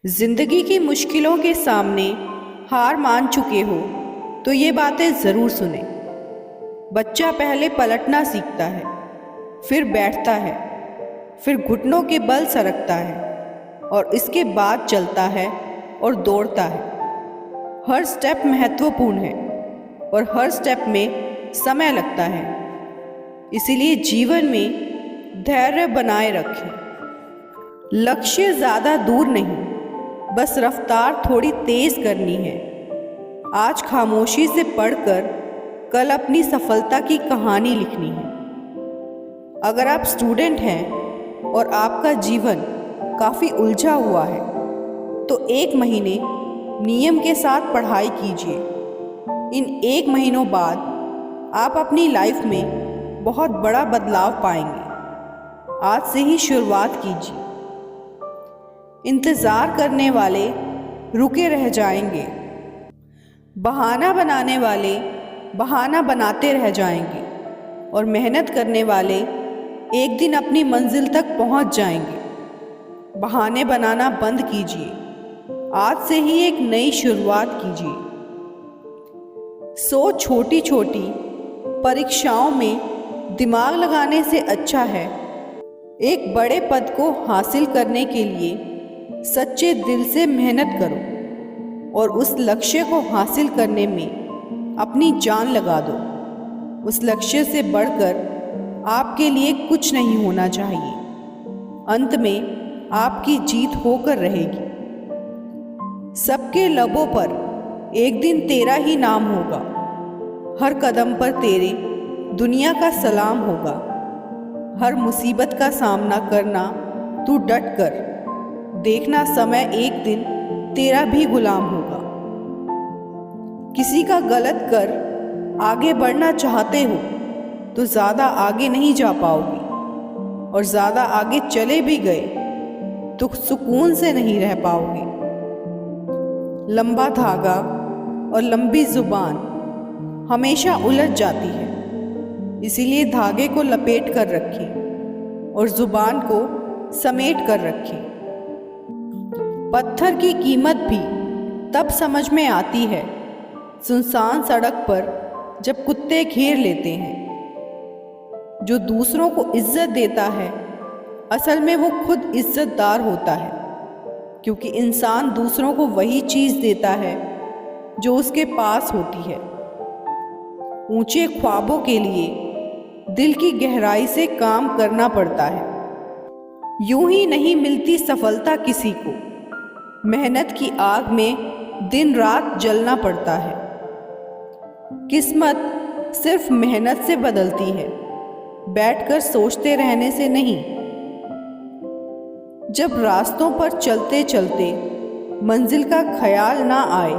जिंदगी की मुश्किलों के सामने हार मान चुके हो तो ये बातें ज़रूर सुने। बच्चा पहले पलटना सीखता है, फिर बैठता है, फिर घुटनों के बल सरकता है और इसके बाद चलता है और दौड़ता है। हर स्टेप महत्वपूर्ण है और हर स्टेप में समय लगता है। इसीलिए जीवन में धैर्य बनाए रखें। लक्ष्य ज़्यादा दूर नहीं, बस रफ्तार थोड़ी तेज़ करनी है। आज खामोशी से पढ़कर कल अपनी सफलता की कहानी लिखनी है। अगर आप स्टूडेंट हैं और आपका जीवन काफ़ी उलझा हुआ है तो 1 महीने नियम के साथ पढ़ाई कीजिए। इन 1 महीनों बाद आप अपनी लाइफ में बहुत बड़ा बदलाव पाएंगे। आज से ही शुरुआत कीजिए। इंतज़ार करने वाले रुके रह जाएंगे, बहाना बनाने वाले बहाना बनाते रह जाएंगे और मेहनत करने वाले एक दिन अपनी मंजिल तक पहुंच जाएंगे। बहाने बनाना बंद कीजिए। आज से ही एक नई शुरुआत कीजिए। छोटी छोटी परीक्षाओं में दिमाग लगाने से अच्छा है एक बड़े पद को हासिल करने के लिए सच्चे दिल से मेहनत करो और उस लक्ष्य को हासिल करने में अपनी जान लगा दो। उस लक्ष्य से बढ़कर आपके लिए कुछ नहीं होना चाहिए। अंत में आपकी जीत होकर रहेगी। सबके लबों पर एक दिन तेरा ही नाम होगा। हर कदम पर तेरे दुनिया का सलाम होगा। हर मुसीबत का सामना करना तू डट कर, देखना समय एक दिन तेरा भी गुलाम होगा। किसी का गलत कर आगे बढ़ना चाहते हो तो ज़्यादा आगे नहीं जा पाओगे और ज़्यादा आगे चले भी गए तो सुकून से नहीं रह पाओगे। लंबा धागा और लंबी जुबान हमेशा उलझ जाती है। इसीलिए धागे को लपेट कर रखें और जुबान को समेट कर रखें। पत्थर की कीमत भी तब समझ में आती है सुनसान सड़क पर जब कुत्ते घेर लेते हैं। जो दूसरों को इज्जत देता है असल में वो खुद इज्जतदार होता है, क्योंकि इंसान दूसरों को वही चीज़ देता है जो उसके पास होती है। ऊंचे ख्वाबों के लिए दिल की गहराई से काम करना पड़ता है। यूं ही नहीं मिलती सफलता किसी को, मेहनत की आग में दिन रात जलना पड़ता है। किस्मत सिर्फ मेहनत से बदलती है, बैठकर सोचते रहने से नहीं। जब रास्तों पर चलते चलते मंजिल का ख्याल ना आए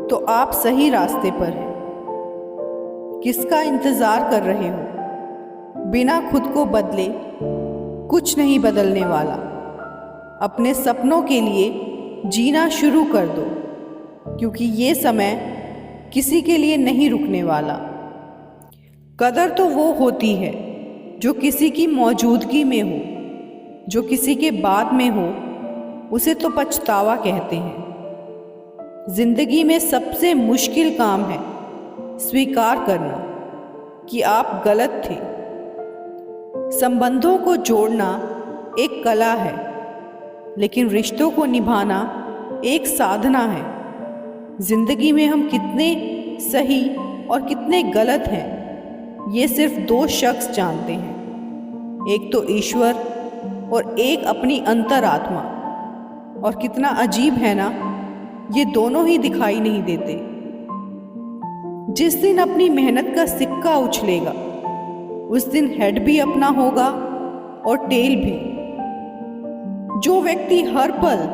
तो आप सही रास्ते पर हैं। किसका इंतज़ार कर रहे हो? बिना खुद को बदले कुछ नहीं बदलने वाला। अपने सपनों के लिए जीना शुरू कर दो, क्योंकि ये समय किसी के लिए नहीं रुकने वाला। कदर तो वो होती है जो किसी की मौजूदगी में हो, जो किसी के बाद में हो उसे तो पछतावा कहते हैं। जिंदगी में सबसे मुश्किल काम है स्वीकार करना कि आप गलत थे। संबंधों को जोड़ना एक कला है, लेकिन रिश्तों को निभाना एक साधना है। जिंदगी में हम कितने सही और कितने गलत हैं ये सिर्फ 2 शख्स जानते हैं, एक तो ईश्वर और एक अपनी अंतरात्मा। और कितना अजीब है ना, ये दोनों ही दिखाई नहीं देते। जिस दिन अपनी मेहनत का सिक्का उछलेगा उस दिन हेड भी अपना होगा और टेल भी। जो व्यक्ति हर पल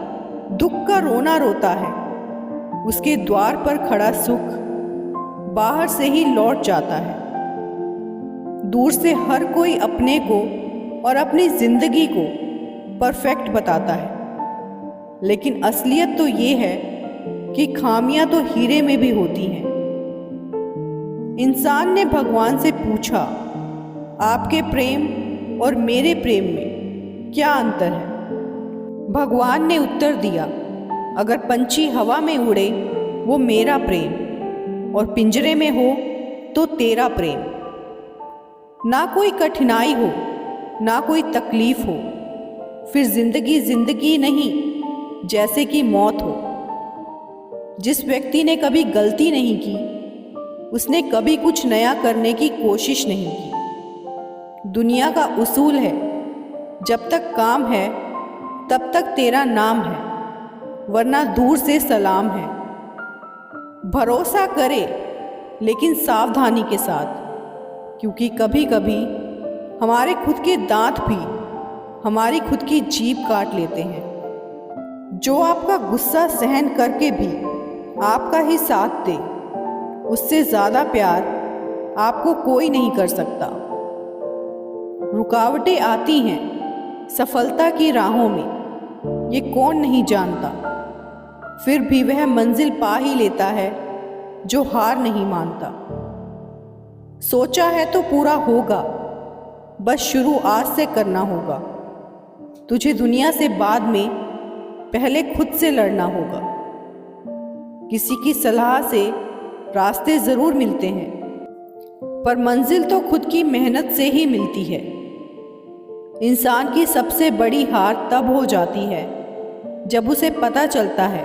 दुख का रोना रोता है उसके द्वार पर खड़ा सुख बाहर से ही लौट जाता है। दूर से हर कोई अपने को और अपनी जिंदगी को परफेक्ट बताता है, लेकिन असलियत तो ये है कि खामियां तो हीरे में भी होती हैं। इंसान ने भगवान से पूछा, आपके प्रेम और मेरे प्रेम में क्या अंतर है? भगवान ने उत्तर दिया, अगर पंछी हवा में उड़े वो मेरा प्रेम, और पिंजरे में हो तो तेरा प्रेम। ना कोई कठिनाई हो ना कोई तकलीफ हो, फिर जिंदगी जिंदगी नहीं जैसे कि मौत हो। जिस व्यक्ति ने कभी गलती नहीं की उसने कभी कुछ नया करने की कोशिश नहीं की। दुनिया का उसूल है, जब तक काम है तब तक तेरा नाम है, वरना दूर से सलाम है। भरोसा करे लेकिन सावधानी के साथ, क्योंकि कभी कभी हमारे खुद के दांत भी हमारी खुद की जीभ काट लेते हैं। जो आपका गुस्सा सहन करके भी आपका ही साथ दे, उससे ज़्यादा प्यार आपको कोई नहीं कर सकता। रुकावटें आती हैं सफलता की राहों में, ये कौन नहीं जानता, फिर भी वह मंजिल पा ही लेता है जो हार नहीं मानता। सोचा है तो पूरा होगा, बस शुरू आज से करना होगा। तुझे दुनिया से बाद में पहले खुद से लड़ना होगा। किसी की सलाह से रास्ते ज़रूर मिलते हैं, पर मंजिल तो खुद की मेहनत से ही मिलती है। इंसान की सबसे बड़ी हार तब हो जाती है जब उसे पता चलता है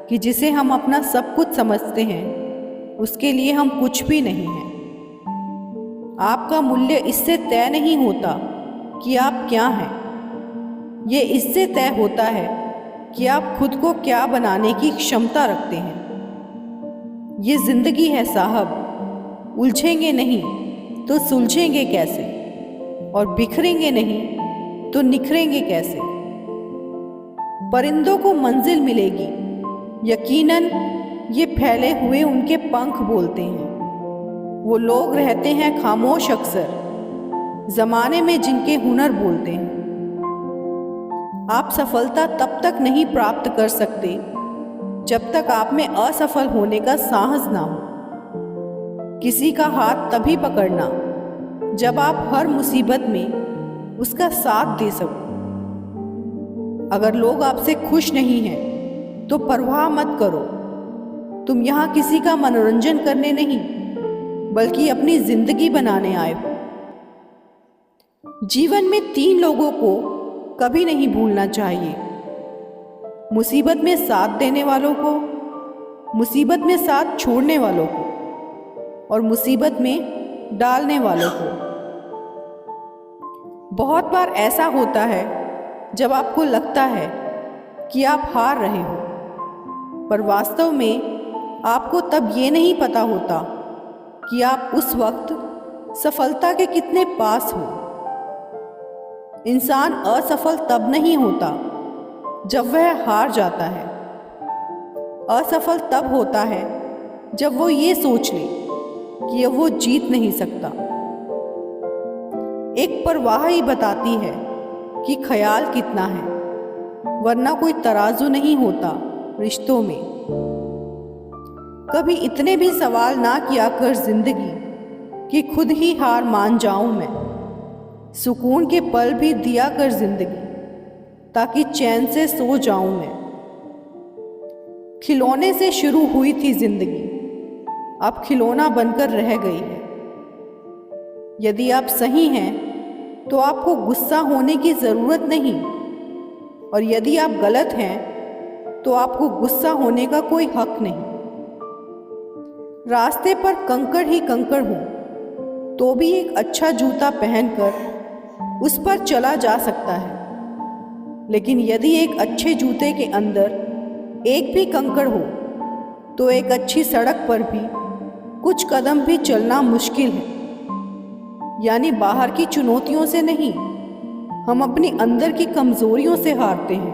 कि जिसे हम अपना सब कुछ समझते हैं उसके लिए हम कुछ भी नहीं हैं। आपका मूल्य इससे तय नहीं होता कि आप क्या हैं, ये इससे तय होता है कि आप खुद को क्या बनाने की क्षमता रखते हैं। ये जिंदगी है साहब, उलझेंगे नहीं तो सुलझेंगे कैसे, और बिखरेंगे नहीं तो निखरेंगे कैसे। परिंदों को मंजिल मिलेगी, यकीनन ये फैले हुए उनके पंख बोलते हैं। वो लोग रहते हैं खामोश अक्सर, जमाने में जिनके हुनर बोलते हैं। आप सफलता तब तक नहीं प्राप्त कर सकते जब तक आप में असफल होने का साहस ना हो। किसी का हाथ तभी पकड़ना जब आप हर मुसीबत में उसका साथ दे सको। अगर लोग आपसे खुश नहीं हैं तो परवाह मत करो। तुम यहाँ किसी का मनोरंजन करने नहीं बल्कि अपनी जिंदगी बनाने आए हो। जीवन में 3 लोगों को कभी नहीं भूलना चाहिए, मुसीबत में साथ देने वालों को, मुसीबत में साथ छोड़ने वालों को, और मुसीबत में डालने वालों को। बहुत बार ऐसा होता है जब आपको लगता है कि आप हार रहे हो, पर वास्तव में आपको तब ये नहीं पता होता कि आप उस वक्त सफलता के कितने पास हो। इंसान असफल तब नहीं होता जब वह हार जाता है। असफल तब होता है जब वो ये सोच ले कि अब वो जीत नहीं सकता। एक परवाह ही बताती है कि ख्याल कितना है, वरना कोई तराजू नहीं होता रिश्तों में। कभी इतने भी सवाल ना किया कर जिंदगी कि खुद ही हार मान जाऊं मैं। सुकून के पल भी दिया कर जिंदगी ताकि चैन से सो जाऊं मैं। खिलौने से शुरू हुई थी जिंदगी, अब खिलौना बनकर रह गई है। यदि आप सही हैं तो आपको गुस्सा होने की ज़रूरत नहीं, और यदि आप गलत हैं तो आपको गुस्सा होने का कोई हक नहीं। रास्ते पर कंकड़ ही कंकड़ हो तो भी एक अच्छा जूता पहनकर उस पर चला जा सकता है, लेकिन यदि एक अच्छे जूते के अंदर एक भी कंकड़ हो तो एक अच्छी सड़क पर भी कुछ कदम भी चलना मुश्किल है। यानी बाहर की चुनौतियों से नहीं, हम अपनी अंदर की कमजोरियों से हारते हैं।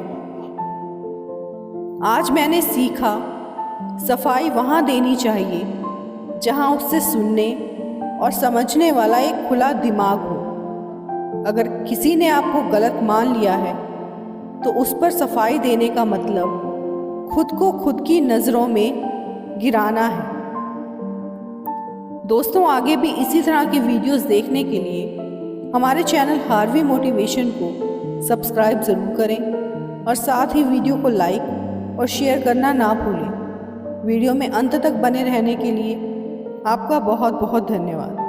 आज मैंने सीखा, सफाई वहाँ देनी चाहिए जहाँ उससे सुनने और समझने वाला एक खुला दिमाग हो। अगर किसी ने आपको गलत मान लिया है तो उस पर सफाई देने का मतलब खुद को खुद की नज़रों में गिराना है। दोस्तों, आगे भी इसी तरह के वीडियोस देखने के लिए हमारे चैनल हार्वी मोटिवेशन को सब्सक्राइब ज़रूर करें। और साथ ही वीडियो को लाइक और शेयर करना ना भूलें। वीडियो में अंत तक बने रहने के लिए आपका बहुत बहुत धन्यवाद।